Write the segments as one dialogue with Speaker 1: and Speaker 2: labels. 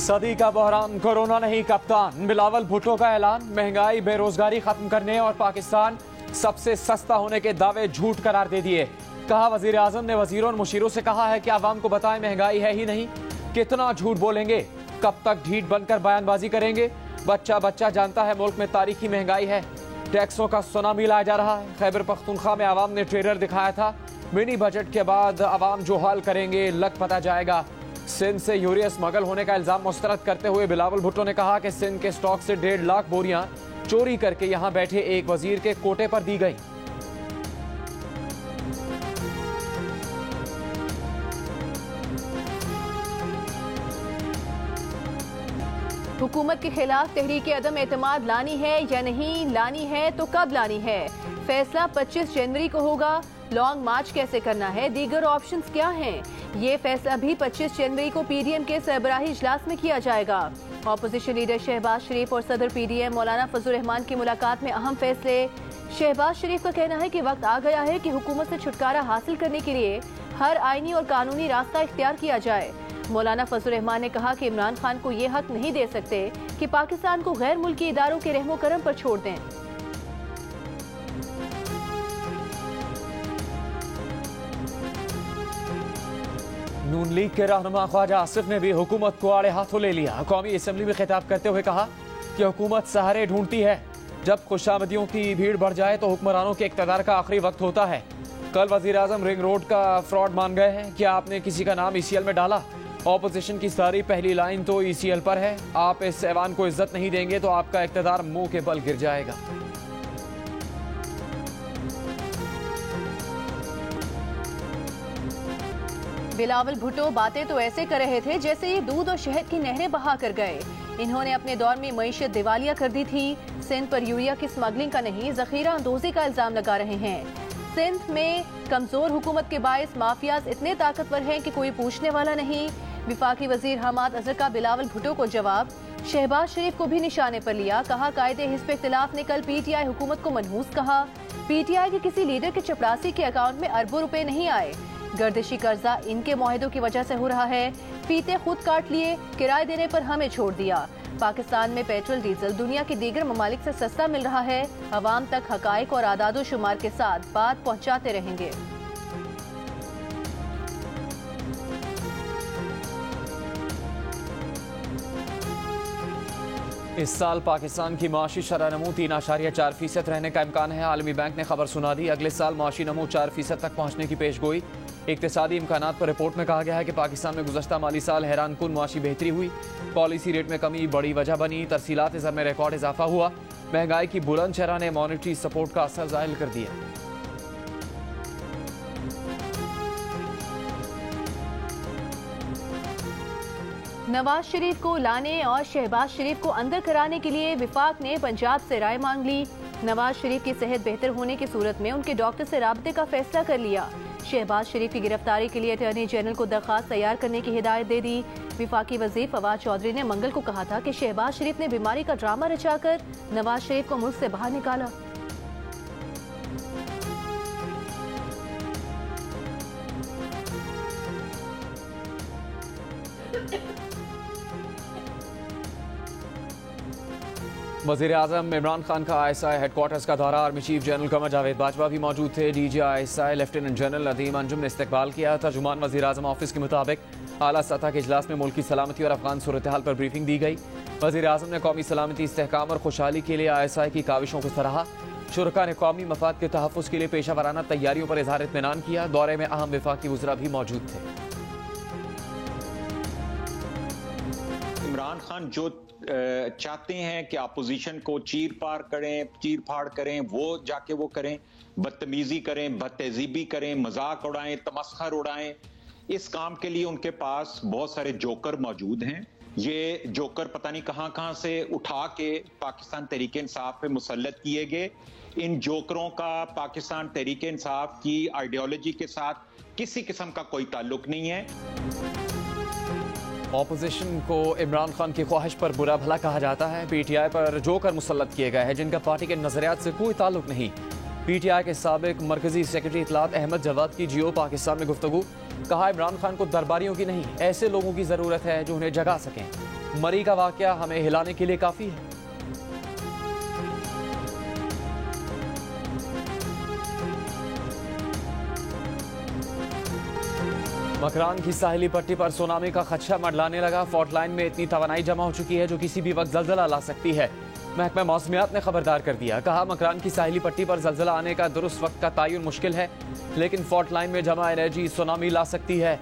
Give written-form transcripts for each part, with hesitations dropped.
Speaker 1: सदी का बहरान कोरोना नहीं कप्तान, बिलावल भुट्टो का ऐलान। महंगाई बेरोजगारी खत्म करने और पाकिस्तान सबसे सस्ता होने के दावे झूठ करार दे दिए। कहा वजीर आजम ने वजीरों और मुशीरों से कहा है कि आवाम को बताएं महंगाई है ही नहीं। कितना झूठ बोलेंगे, कब तक ढीठ बनकर बयानबाजी करेंगे। बच्चा बच्चा जानता है मुल्क में तारीखी महंगाई है। टैक्सों का सुनामी लाया जा रहा है। खैबर पख्तूनख्वा में आवाम ने ट्रेलर दिखाया था। मिनी बजट के बाद आवाम जो हाल करेंगे लग पता जाएगा। सिंध से यूरिया स्मगल होने का इल्जाम मुस्तरद करते हुए बिलावल भुट्टो ने कहा कि सिंध के स्टॉक से 1.5 लाख बोरियां चोरी करके यहां बैठे एक वजीर के कोटे पर दी गई।
Speaker 2: हुकूमत के खिलाफ तहरीक अदम एतमाद लानी है या नहीं लानी है तो कब लानी है? फैसला 25 जनवरी को होगा। लॉन्ग मार्च कैसे करना है, दीगर ऑप्शंस क्या हैं? ये फैसला भी 25 जनवरी को पीडीएम के सरबराही इजलास में किया जाएगा। ऑपोजिशन लीडर शहबाज शरीफ और सदर पीडीएम मौलाना फजल रहमान की मुलाकात में अहम फैसले। शहबाज शरीफ का कहना है कि वक्त आ गया है कि हुकूमत से छुटकारा हासिल करने के लिए हर आईनी और कानूनी रास्ता इख्तियार किया जाए। मौलाना फजल रहमान ने कहा कि इमरान खान को ये हक नहीं दे सकते कि पाकिस्तान को गैर मुल्की इदारों के रहमो करम पर छोड़ दें।
Speaker 1: नून लीग के रहनुमा ख्वाजा आसिफ ने भी हुकूमत को आड़े हाथों ले लिया। कौमी असम्बली में खिताब करते हुए कहा कि हुकूमत सहारे ढूंढती है। जब खुशामदियों की भीड़ बढ़ जाए तो हुक्मरानों के इक़्तिदार का आखिरी वक्त होता है। कल वजीर आजम रिंग रोड का फ्रॉड मान गए हैं। क्या आपने किसी का नाम ECL में डाला? ऑपोजिशन की सारी पहली लाइन तो ECL पर है। आप इस ऐवान को इज्जत नहीं देंगे तो आपका इक़्तिदार मुंह के बल गिर जाएगा।
Speaker 2: बिलावल भुट्टो बातें तो ऐसे कर रहे थे जैसे ये दूध और शहद की नहरें बहा कर गए। इन्होंने अपने दौर में मईशत दिवालिया कर दी थी। सिंध पर यूरिया की स्मगलिंग का नहीं जखीरा अंदोजी का इल्जाम लगा रहे हैं। सिंध में कमजोर हुकूमत के बायस माफियाज इतने ताकतवर हैं कि कोई पूछने वाला नहीं। विफाकी वजीर हमाद अजहर का बिलावल भुट्टो को जवाब। शहबाज शरीफ को भी निशाने पर लिया। कहा कायदे हिज़्ब इख्तिलाफ ने कल PTI हुकूमत को मनहूस कहा। PTI के किसी लीडर के चपरासी के अकाउंट में अरबों रुपए नहीं आए। गर्दिशी कर्जा इनके मुआहिदों की वजह से हो रहा है। फीते खुद काट लिए, किराए देने पर हमें छोड़ दिया। पाकिस्तान में पेट्रोल डीजल दुनिया के दीगर ममालिक से सस्ता मिल रहा है। अवाम तक हकाइक और आदादो शुमार के साथ बात पहुंचाते रहेंगे।
Speaker 1: इस साल पाकिस्तान की माशी शरह नमू 3.4% रहने का इम्कान है। आलमी बैंक ने खबर सुना दी। अगले साल माशी नमू 4% तक पहुंचने की पेशगोई। इक्तिसादी इम्कानात पर रिपोर्ट में कहा गया है कि पाकिस्तान में गुज़श्ता माली साल हैरान कुन माशी बेहतरी हुई। पॉलिसी रेट में कमी बड़ी वजह बनी। तरसीलात ज़र में रिकॉर्ड इजाफा हुआ। महंगाई की बुलंद शरह ने मॉनेटरी सपोर्ट का असर ज़ाहिर कर दिया।
Speaker 2: नवाज शरीफ को लाने और शहबाज शरीफ को अंदर कराने के लिए विफाक ने पंजाब से राय मांग ली। नवाज शरीफ की सेहत बेहतर होने की सूरत में उनके डॉक्टर से राबते का फैसला कर लिया। शहबाज शरीफ की गिरफ्तारी के लिए अटॉर्नी जनरल को दरखास्त तैयार करने की हिदायत दे दी। विफाकी वजीर फवाद चौधरी ने मंगल को कहा था कि शहबाज शरीफ ने बीमारी का ड्रामा रचाकर नवाज शरीफ को मुल्क से बाहर निकाला।
Speaker 1: वज़ीर आज़म इमरान खान का ISI हेडक्वार्टर्स का दौरा। Army chief general Qamar Javed Bajwa भी मौजूद थे। DG ISI lieutenant general Nadeem Anjum ने इस्तकबाल किया। तर्जुमान वज़ीर आज़म ऑफिस के मुताबिक आला सतह के इजलास में मुल्क की सलामती और अफगान सूरत हाल पर ब्रीफिंग दी गई। वज़ीर आज़म ने कौमी सलामती, इस्तेहकाम और खुशहाली के लिए ISI की काविशों को सराहा। शुरका ने कौमी मफाद के तहफ़्फ़ुज़ के लिए पेशा वराना तैयारियों पर इज़हार इत्मीनान किया। दौरे में अहम विफाकी वज़रा भी मौजूद थे।
Speaker 3: इमरान खान जो चाहते हैं कि अपोजिशन को चीर फाड़ करें, वो जाके वो करें, बदतमीजी करें, बदतहजीबी करें, मजाक उड़ाएं, तमस्खर उड़ाएं। इस काम के लिए उनके पास बहुत सारे जोकर मौजूद हैं। ये जोकर पता नहीं कहां से उठा के पाकिस्तान तहरीक इंसाफ पे मुसल्लत किए गए। इन जोकरों का पाकिस्तान तहरीक इंसाफ की आइडियोलॉजी के साथ किसी किस्म का कोई ताल्लुक नहीं है।
Speaker 1: ऑपोजिशन को इमरान खान की ख्वाहिश पर बुरा भला कहा जाता है। PTI पर जोकर मुसल्लत किए गए हैं जिनका पार्टी के नजरियात से कोई ताल्लुक नहीं। PTI के साबिक मरकजी सेक्रेटरी इत्तलात अहमद जवाद की जियो पाकिस्तान में गुफ्तगू। कहा इमरान खान को दरबारियों की नहीं, ऐसे लोगों की जरूरत है जो उन्हें जगा सकें। मरी का वाकया हमें हिलाने के लिए काफी है। मकरान की साहिली पट्टी पर सुनामी का खदशा मंडलाने लगा। फॉल्ट लाइन में इतनी तवानाई जमा हो चुकी है जो किसी भी वक्त जल्जला ला सकती है। महकमा मौसमियात ने खबरदार कर दिया। कहा, मकरान की साहिली पट्टी पर जल्जला आने का दुरुस्त वक्त का तयन मुश्किल है, लेकिन फॉल्ट लाइन में जमा एनर्जी सुनामी ला सकती है।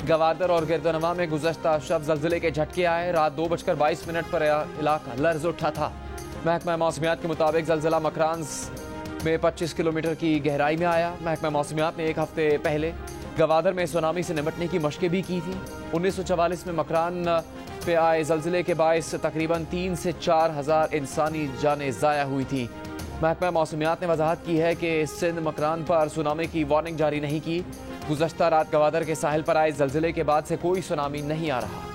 Speaker 1: गवादर और गिरदनवा में गुज़श्ता शब जल्जले के झटके आए। रात 2:22 पर इलाका लर्ज उठा था। महकमा मौसमियात के मुताबिक जल्जला मकरान में 25 किलोमीटर की गहराई में आया। महकमा मौसमियात ने एक हफ्ते पहले गवादर में सुनामी से निपटने की मशकें भी की थी। 1944 में मकरान पे आए जल्जले के बायस तकरीबन 3 से 4 हज़ार इंसानी जानें ज़ाया हुई थी। महकमा मौसमियात ने वजाहत की है कि सिंध मकरान पर सुनामी की वार्निंग जारी नहीं की। गुज़श्ता रात गवादर के साहिल पर आए जल्जले के बाद से कोई सुनामी नहीं आ रहा।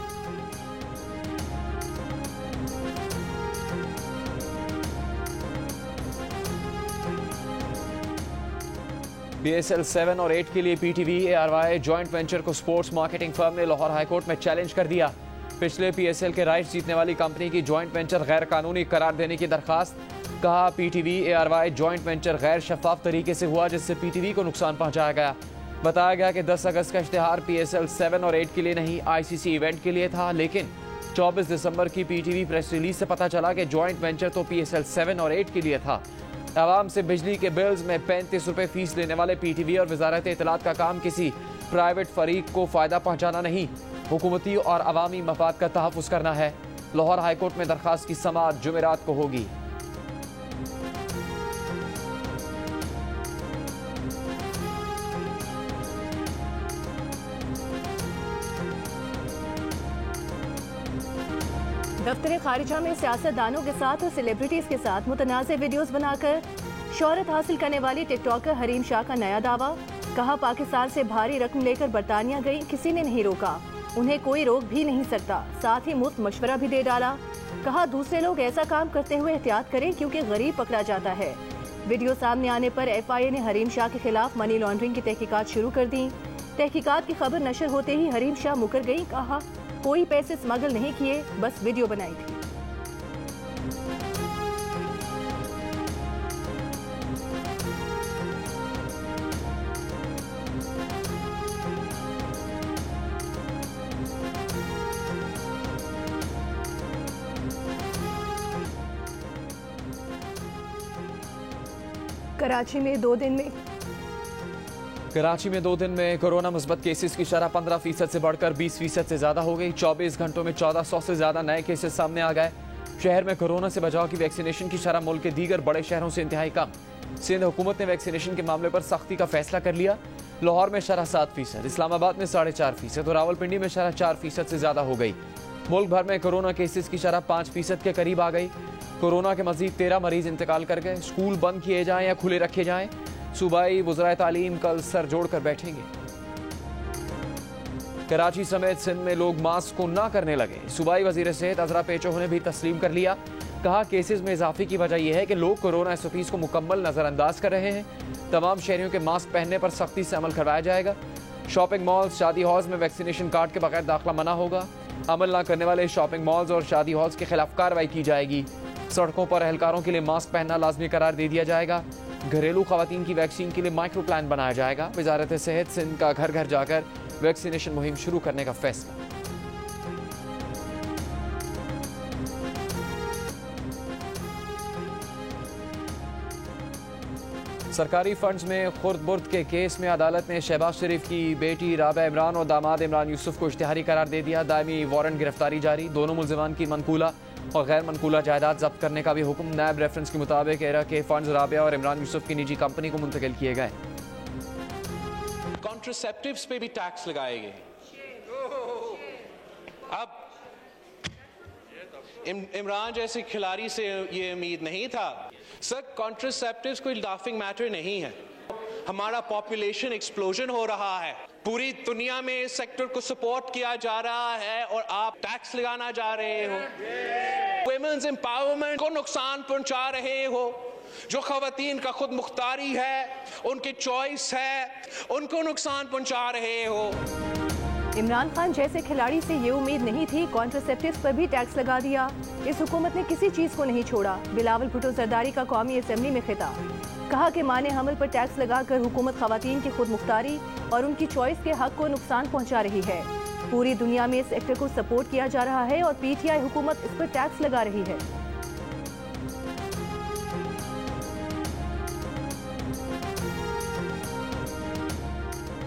Speaker 1: BSL 7 और 8 के लिए PTV ARY जॉइंट वेंचर को स्पोर्ट्स मार्केटिंग फर्म ने लाहौर हाईकोर्ट में चैलेंज कर दिया। पिछले PSL के राइट्स जीतने वाली कंपनी की जॉइंट वेंचर गैर कानूनी करार देने की दरखास्त। कहा, PTV ARY जॉइंट वेंचर गैर शफाफ तरीके से हुआ, जिससे PTV को नुकसान पहुंचाया गया। बताया गया कि 10 अगस्त का इश्तिहार PSL 7 और 8 के लिए नहीं, ICC इवेंट के लिए था, लेकिन 24 दिसंबर की PTV प्रेस रिलीज से पता चला कि जॉइंट वेंचर तो PSL 7 और 8 के लिए था। आवाम से बिजली के बिल्स में 35 रुपए फीस लेने वाले PTV और वजारत इत्तलात का काम किसी प्राइवेट फरीक को फायदा पहुंचाना नहीं, हुकूमती और अवामी मफाद का तहफ़्फ़ुज़ करना है। लाहौर हाईकोर्ट में दरखास्त की समाअत जुमेरात को होगी।
Speaker 2: दफ्तर खारिजा में सियासतदानों के साथ और सेलिब्रिटीज के साथ मुतनाज़े वीडियोस बनाकर शोहरत हासिल करने वाली टिकटॉकर हरीम शाह का नया दावा। कहा, पाकिस्तान से भारी रकम लेकर बरतानिया गई, किसी ने नहीं रोका, उन्हें कोई रोक भी नहीं सकता। साथ ही मुफ्त मशवरा भी दे डाला। कहा, दूसरे लोग ऐसा काम करते हुए एहतियात करें क्योंकि गरीब पकड़ा जाता है। वीडियो सामने आने पर FIA ने हरीम शाह के खिलाफ मनी लॉन्ड्रिंग की तहकीकात शुरू कर दी। तहकीकात की खबर नशर होते ही हरीम शाह मुकर गई। कहा, कोई पैसे स्मगल नहीं किए, बस वीडियो बनाई थी। कराची में 2 दिन में कोरोना मुस्बत केसेस की शरह 15% से बढ़कर 20% से ज्यादा हो गई। 24 घंटों में 1400 से ज्यादा नए केसेस सामने आ गए। शहर में कोरोना से बचाव की वैक्सीनेशन की शरह मुल्क के दीगर बड़े शहरों से इंतहाई कम। सिंध हुकूमत ने वैक्सीनेशन के मामले पर सख्ती का फैसला कर लिया। लाहौर में शरह 7%, इस्लामाबाद में 4.5% और रावलपिंडी में शरह 4% से ज्यादा हो गई। मुल्क भर में कोरोना केसेस की शरह 5% के करीब आ गई। कोरोना के मजीद 13 मरीज इंतकाल कर गए। स्कूल बंद किए जाएं या खुले रखे जाएं, सूबाई वज़राए तालीम कल सर जोड़ कर बैठेंगे। कराची समेत सिंध में लोग मास्क को ना करने लगे। सूबाई वजीर सेहत अजरा पेचो ने भी तस्लीम कर लिया। कहा, केसेस में इजाफे की वजह यह है कि लोग कोरोना SOPs को मुकम्मल नजरअंदाज कर रहे हैं। तमाम शहरियों के मास्क पहनने पर सख्ती से अमल करवाया जाएगा। शॉपिंग मॉल्स, शादी हॉल्स में वैक्सीनेशन कार्ड के बगैर दाखिला मना होगा। अमल न करने वाले शॉपिंग मॉल्स और शादी हॉल्स के खिलाफ कार्रवाई की जाएगी। सड़कों पर एहलकारों के लिए मास्क पहनना लाजमी करार दे दिया जाएगा। घरेलू खवातीन की वैक्सीन के लिए माइक्रो प्लान बनाया जाएगा। वजारत सेहत सिंध का घर घर जाकर वैक्सीनेशन मुहिम शुरू करने का फैसला। सरकारी फंड्स में खुर्द-बुर्द के केस में अदालत ने शहबाज शरीफ की बेटी राबिया इमरान और दामाद इमरान यूसुफ को इश्तिहारी करार दे दिया। दायमी वारंट गिरफ्तारी जारी। दोनों मुल्जिमान की मनकूला और गैर मनकूला जायदाद जब्त करने का भी हुक्म। नायब रेफरेंस के मुताबिक एरा के फंड्स राबिया और इमरान यूसुफ की निजी कंपनी को मुंतकिल किए गए।
Speaker 4: कॉन्ट्रासेप्टिव्स पे भी टैक्स लगाए गए। अब इमरान जैसे खिलाड़ी से ये उम्मीद नहीं था। सर, कॉन्ट्रासेप्टिव्स कोई लाफिंग मैटर नहीं है। हमारा पॉपुलेशन एक्सप्लोजन हो रहा है। पूरी दुनिया में इस सेक्टर को सपोर्ट किया जा रहा है और आप टैक्स लगाना जा रहे हो। वुमेन्स एम्पावरमेंट को नुकसान पहुंचा रहे हो। जो खवातीन का खुद मुख्तारी है, उनकी चॉइस है, उनको नुकसान पहुंचा रहे हो।
Speaker 2: इमरान खान जैसे खिलाड़ी से ये उम्मीद नहीं थी, कॉन्ट्रासेप्टिव्स पर भी टैक्स लगा दिया। इस हुकूमत ने किसी चीज को नहीं छोड़ा। बिलावल भुट्टो जरदारी का कौमी असेंबली में खिताब, कहा कि माने हमल पर टैक्स लगाकर हुकूमत खवातीन की खुद मुख्तारी और उनकी चॉइस के हक को नुकसान पहुंचा रही है। पूरी दुनिया में इस सेक्टर को सपोर्ट किया जा रहा है और पीटीआई हुकूमत इस पर टैक्स लगा रही है।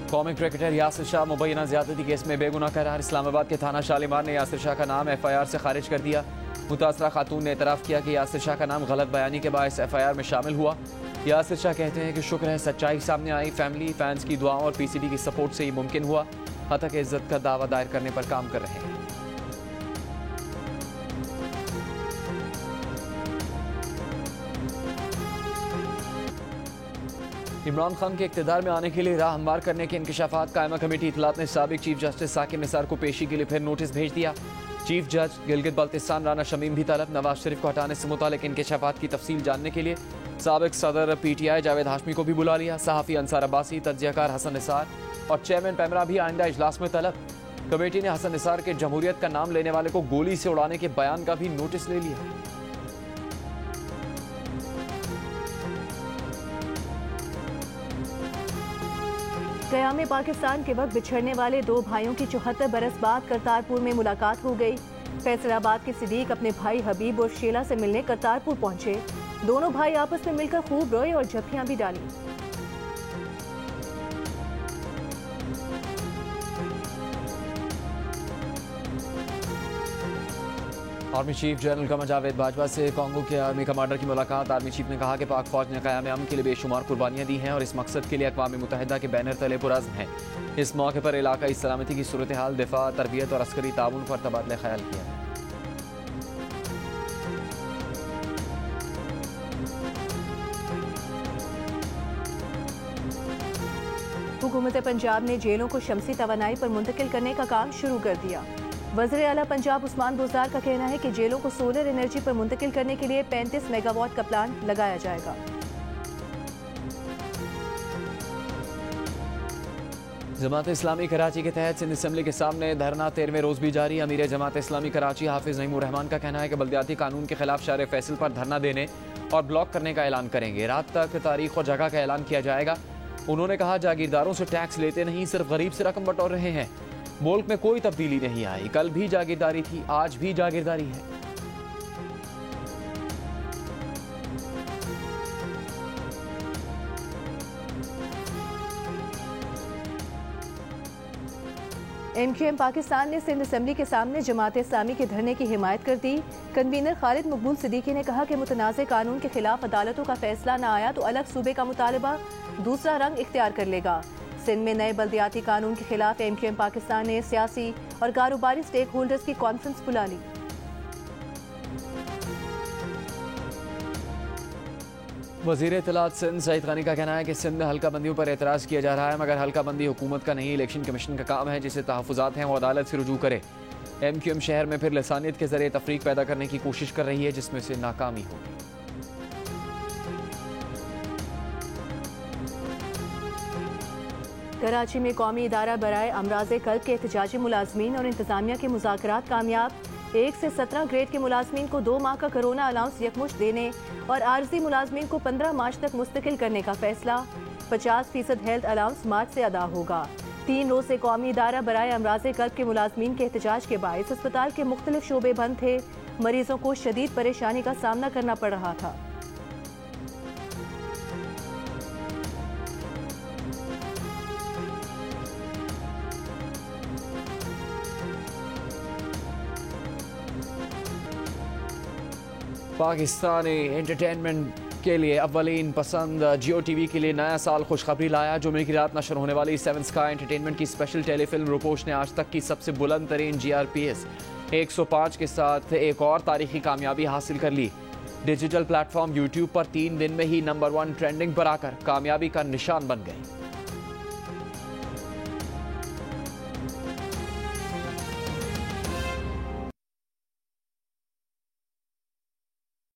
Speaker 1: कौमी क्रिकेटर यासिर शाह मुबैना ज्यादती केस में बेगुनाह करार। इस्लामाबाद के थाना शालीमार ने यासिर शाह का नाम एफआईआर से खारिज कर दिया। मुतासरा खातून ने एतराफ़ किया कि यासिर शाह का नाम गलत बयानी के बायस एफआईआर में शामिल हुआ। यासिर शाह कहते हैं कि शुक्र है सच्चाई सामने आई, फैमिली फैंस की दुआओं और पीसीबी की सपोर्ट से ये मुमकिन हुआ। हतक इज्जत का दावा दायर करने पर काम कर रहे हैं। इमरान खान के इक़्तिदार में आने के लिए राह हमवार करने के इंकशाफात। कायमा कमेटी इतलात ने साबिक चीफ जस्टिस साकिब निसार को पेशी के लिए फिर नोटिस भेज दिया। चीफ जज गिलगित बल्तिस्तान राना शमीम भी तलब। नवाज शरीफ को हटाने से मुतालिक इंकशाफात की तफसील जानने के लिए साबिक सदर पीटीआई जावेद हाशमी को भी बुला लिया। सहाफ़ी अंसार अब्बासी, तज्ज़ियाकार हसन निसार और चेयरमैन पैमरा भी आइंदा इजलास में तलब। कमेटी ने हसन निसार के जमहूरियत का नाम लेने वाले को गोली से उड़ाने के बयान का भी नोटिस ले लिया।
Speaker 2: क़याम पाकिस्तान के वक्त बिछड़ने वाले दो भाइयों की 74 बरस बाद करतारपुर में मुलाकात हो गई। फैसलाबाद के सिद्दीक अपने भाई हबीब और शीला से मिलने करतारपुर पहुंचे। दोनों भाई आपस में मिलकर खूब रोए और जफ्फियां भी डाली।
Speaker 1: Army chief general Qamar Javed Bajwa से कांगो के आर्मी कमांडर की मुलाकात। आर्मी चीफ ने कहा कि पाक फौज ने क़याम अमन के लिए बेशुमार कुर्बानियां दी हैं और इस मकसद के लिए अक़वाम मुत्तहिदा के बैनर तले पुरज़्म है। इस मौके पर इलाकाई सलामती की सूरत हाल, दिफा, तरबियत और अस्करी ताउन पर तबादला ख्याल किया।
Speaker 2: हुकूमत पंजाब ने जेलों को शमसी तवानाई पर मुंतकिल करने का काम शुरू कर दिया। वज़ीर आला पंजाब उस्मान बुज़दार का कहना है कि जेलों को सोलर एनर्जी पर मुंतकिल करने के लिए 35 मेगावाट का प्लान लगाया जाएगा।
Speaker 1: जमात इस्लामी कराची के तहत सिंध असम्बली के सामने धरना 13वें रोज भी जारी। अमीर जमात इस्लामी कराची हाफिज नईमुर रहमान का कहना है कि बल्दियाती कानून के खिलाफ शार फैसल पर धरना देने और ब्लॉक करने का ऐलान करेंगे। रात तक तारीख और जगह का ऐलान किया जाएगा। उन्होंने कहा जागीरदारों से टैक्स लेते नहीं, सिर्फ गरीब से रकम बटोर रहे हैं। मुल्क में कोई तब्दीली नहीं आई। कल भी जागीरदारी थी, आज भी जागीरदारी है।
Speaker 2: MQM पाकिस्तान ने सिंध असम्बली के सामने जमात इस्लामी के धरने की हिमायत कर दी। कन्वीनर खालिद मकबूल सिद्दीकी ने कहा कि मुतनाज़ कानून के खिलाफ अदालतों का फैसला न आया तो अलग सूबे का मुतालबा दूसरा रंग इख्तियार कर लेगा। सिंध में नए बल्दियाती कानून के खिलाफ MQM पाकिस्तान ने सियासी और कारोबारी स्टेक होल्डर्स की कॉन्फ्रेंस बुला ली।
Speaker 1: वज़ीर इत्तलात सिंध सईद गनी का कहना है कि सिंध में हल्का बंदियों पर एतराज़ किया जा रहा है, मगर हल्का बंदी हुकूमत का नहीं, इलेक्शन कमीशन का काम है। जिसे तहफ़्फ़ुज़ात हैं वो अदालत से रुजू करे। MQM शहर में फिर लसानियत के जरिए तफरीक पैदा करने की कोशिश कर रही है, जिसमें से नाकामी होगी।
Speaker 2: कराची में कौमी इदारा बराए अमराज़े कल्ब के एहतजाजी मुलाजमीन और इंतजामिया के मुज़ाकरात कामयाब। 1 से 17 ग्रेड के मुलाजमीन को 2 माह का कोरोना अलाउंस यकमुश्त देने और आर्जी मुलाजमीन को 15 मार्च तक मुस्तकिल करने का फैसला। 50% हेल्थ अलाउंस मार्च से अदा होगा। 3 रोज से कौमी इदारा बराए अमराज़े कल्ब के मुलाजमीन के एहतजाज के बायस अस्पताल के मुख्तलिफ शोबे बंद थे। मरीजों को शदीद परेशानी का सामना करना पड़ रहा था।
Speaker 1: पाकिस्तानी एंटरटेनमेंट के लिए अव्वलीन पसंद जियो टीवी के लिए नया साल खुशखबरी लाया। जुमे की रात नशर होने वाली 7 स्काई एंटरटेनमेंट की स्पेशल टेलीफिल्म रूपोश ने आज तक की सबसे बुलंद तरीन GRPS 105 के साथ एक और तारीखी कामयाबी हासिल कर ली। डिजिटल प्लेटफॉर्म YouTube पर 3 दिन में ही नंबर 1 ट्रेंडिंग पर आकर कामयाबी का निशान बन गई।